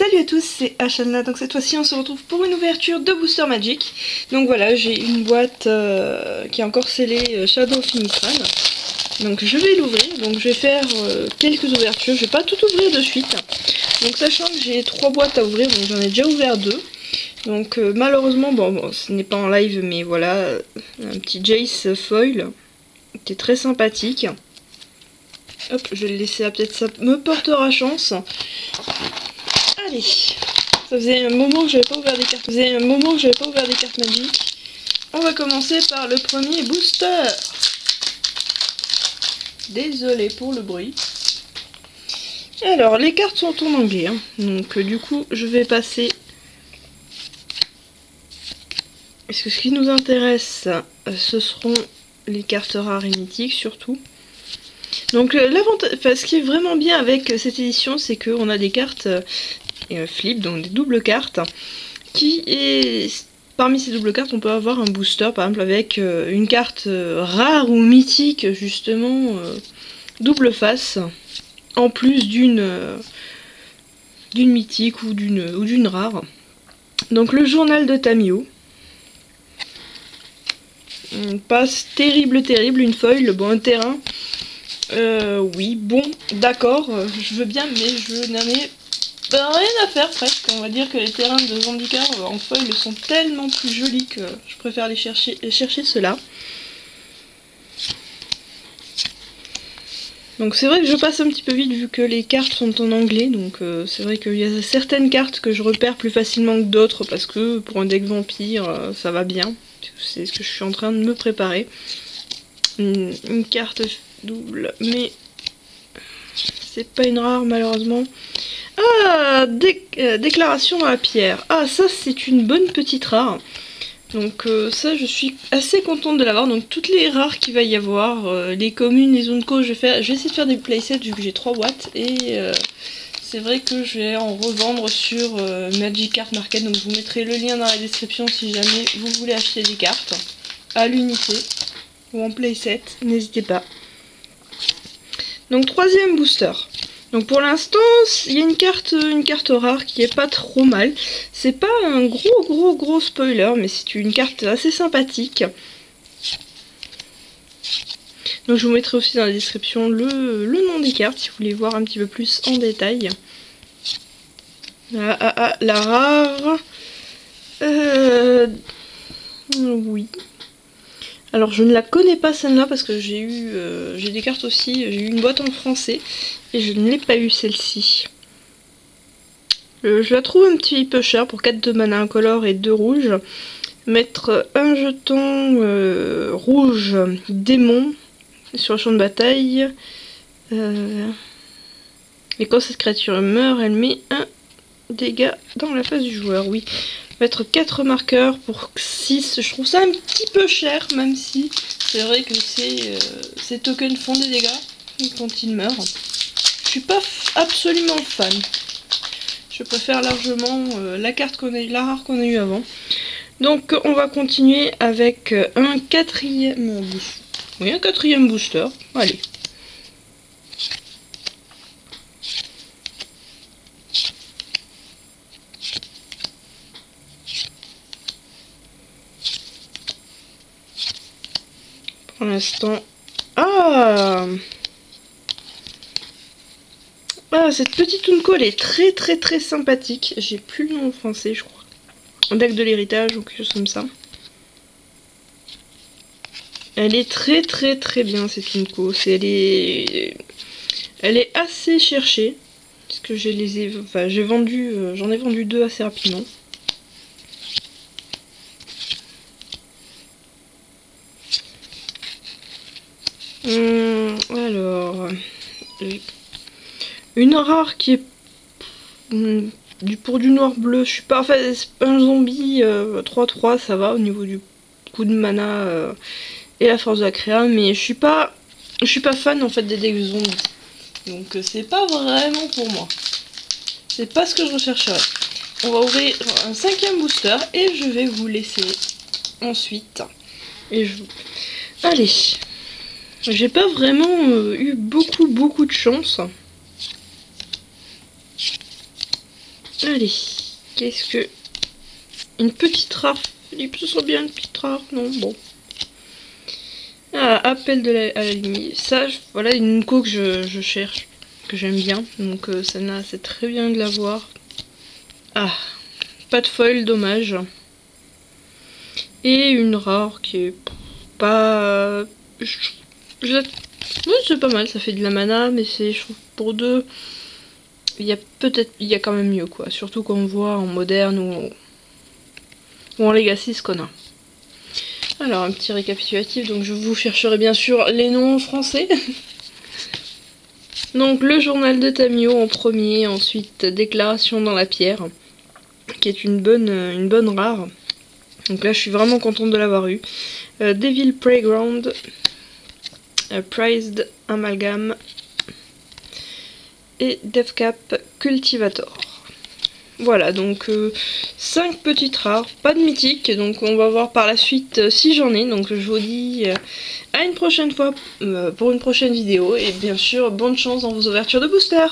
Salut à tous, c'est Ashanna. Donc cette fois-ci on se retrouve pour une ouverture de Booster Magic. Donc voilà, j'ai une boîte qui est encore scellée Shadow of Innistrad. Donc je vais l'ouvrir, donc je vais faire quelques ouvertures, je vais pas tout ouvrir de suite. Donc sachant que j'ai 3 boîtes à ouvrir, donc j'en ai déjà ouvert 2. Donc malheureusement, bon ce n'est pas en live, mais voilà, un petit Jace foil qui est très sympathique. Hop, je vais le laisser là, peut-être ça me portera chance. Allez, ça faisait un moment que j'avais pas ouvert des cartes. Magiques. On va commencer par le premier booster. Désolé pour le bruit. Alors, les cartes sont en anglais, hein. Donc du coup, je vais passer. Parce que ce qui nous intéresse, ce seront les cartes rares et mythiques surtout. Donc l'avantage, ce qui est vraiment bien avec cette édition, c'est qu'on a des cartes flip, donc des doubles cartes, parmi ces doubles cartes, on peut avoir un booster, par exemple avec une carte rare ou mythique, justement, double face, en plus d'une mythique ou d'une rare. Donc le journal de Tamiyo. Pas terrible, une foil, bon, un terrain. Oui, bon, d'accord, je veux bien, mais je n'en ai rien à faire presque. On va dire que les terrains de Zendikar en foil sont tellement plus jolis que je préfère les chercher ceux-là. Donc c'est vrai que je passe un petit peu vite vu que les cartes sont en anglais, donc c'est vrai qu'il y a certaines cartes que je repère plus facilement que d'autres parce que pour un deck vampire ça va bien. C'est ce que je suis en train de me préparer. Une carte double, mais c'est pas une rare malheureusement. Ah, déclaration dans la pierre. Ah, ça c'est une bonne petite rare. Donc ça je suis assez contente de l'avoir. Donc toutes les rares qu'il va y avoir, les communes, les zones co, je vais essayer de faire des playsets vu que j'ai 3 boîtes. Et c'est vrai que je vais en revendre sur Magic Card Market. Donc je vous mettrai le lien dans la description si jamais vous voulez acheter des cartes à l'unité ou en playset, n'hésitez pas. Donc troisième booster. Donc pour l'instant, il y a une carte rare qui est pas trop mal. C'est pas un gros spoiler, mais c'est une carte assez sympathique. Donc je vous mettrai aussi dans la description le nom des cartes si vous voulez voir un petit peu plus en détail. La rare. Oui. Alors je ne la connais pas celle-là parce que j'ai des cartes aussi, j'ai eu une boîte en français et je ne l'ai pas eu celle-ci. Je la trouve un petit peu chère pour 4 de mana incolore et 2 rouges. Mettre un jeton rouge démon sur le champ de bataille. Et quand cette créature meurt, elle met un dégât dans la face du joueur, oui. Mettre 4 marqueurs pour 6, je trouve ça un petit peu cher, même si c'est vrai que ces tokens font des dégâts quand ils meurent. Je suis pas absolument fan. Je préfère largement la rare qu'on a eu avant. Donc on va continuer avec un quatrième booster. Allez. Pour l'instant. Ah, cette petite Unco, elle est très sympathique. J'ai plus le nom en français, je crois. Un deck de l'héritage ou quelque chose comme ça. Elle est très bien cette Unco. Elle est assez cherchée. Parce que j'en ai vendu 2 assez rapidement. Alors, une rare qui est pour du noir bleu. Je suis pas, enfin, un zombie 3-3, ça va au niveau du coup de mana et la force de la créa, mais je suis pas fan en fait des decks zombies. Donc c'est pas vraiment pour moi. C'est pas ce que je rechercherais. On va ouvrir un 5e booster et je vais vous laisser ensuite. Allez. J'ai pas vraiment eu beaucoup de chance. Allez, qu'est-ce que... Une petite rare. Philippe, ce serait bien une petite rare. Non, bon. Ah, appel à la ligne. Ça, voilà une co que je cherche, que j'aime bien. Donc celle-là, c'est très bien de l'avoir. Ah, pas de foil, dommage. Et une rare qui est pas... Oui, c'est pas mal, ça fait de la mana, mais c'est, je trouve, pour deux, il y a quand même mieux, quoi. Surtout quand on voit en moderne ou en legacy ce qu'on a. Alors, un petit récapitulatif, donc je vous chercherai bien sûr les noms en français. Donc, le journal de Tamiyo en premier, ensuite Déclaration dans la pierre, qui est une bonne rare. Donc là, je suis vraiment contente de l'avoir eu. Devil Playground, Prized Amalgam et Deathcap Cultivator. Voilà, donc 5 petites rares, pas de mythique, donc on va voir par la suite si j'en ai. Donc je vous dis à une prochaine fois pour une prochaine vidéo, et bien sûr bonne chance dans vos ouvertures de booster.